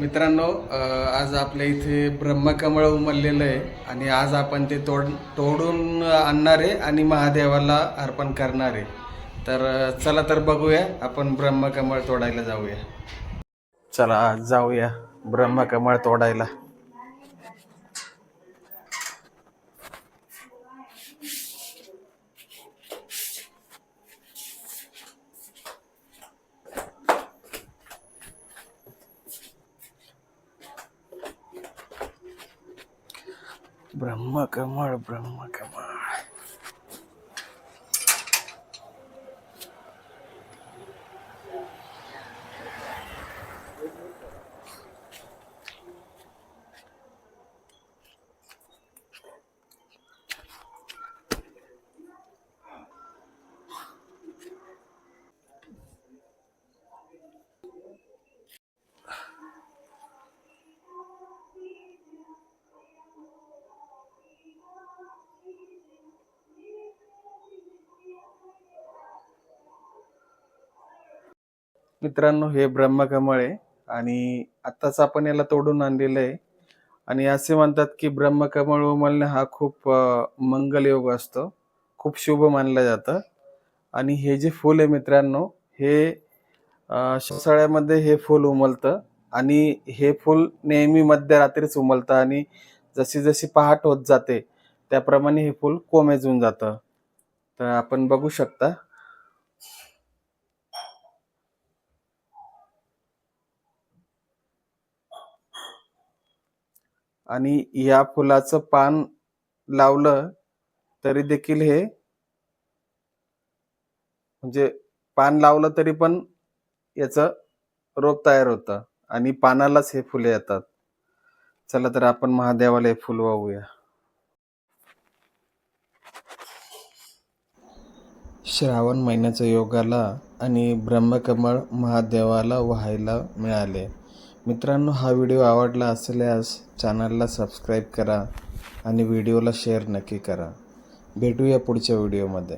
मित्रांनो, आज आपल्या इथे ब्रह्मकमळ उमललेलं आहे आणि आज आपण ते तोडून आणणार आहे आणि महादेवाला अर्पण करणार आहे. तर चला तर बघूया, आपण ब्रह्मकमळ तोडायला जाऊया. चला जाऊया ब्रह्मकमळ तोडायला. ब्रह्मकमळ ब्रह्मकमळ. मित्रांनो, हे ब्रह्मकमळ आहे आणि आत्ताच आपण याला तोडून आणलेलं आहे. आणि असे म्हणतात की ब्रह्मकमळ उमलणे हा खूप मंगल योग असतो, खूप शुभ मानलं जातं. आणि हे जे फूल आहे मित्रांनो, हे पावसाळ्यामध्ये हे फूल उमलतं आणि हे फूल नेहमी मध्यरात्रीच उमलतं आणि जशी जशी पहाट होत जाते त्याप्रमाणे हे फूल कोमेजून जातं. तर आपण बघू शकता. आणि या फुलाचं पान लावलं तरी देखील हे, म्हणजे पान लावलं तरी पण याचं रोप तयार होतं आणि पानालाच हे फुले येतात. चला तर आपण महादेवाला हे फुल वाहूया. श्रावण महिन्याच्या योगाला आणि ब्रह्मकमळ महादेवाला व्हायला मिळाले. मित्रांनो, हा व्हिडिओ आवडला असल्यास चॅनलला सबस्क्राईब करा आणि व्हिडिओला शेअर नक्की करा. भेटूया पुढच्या व्हिडिओमध्ये.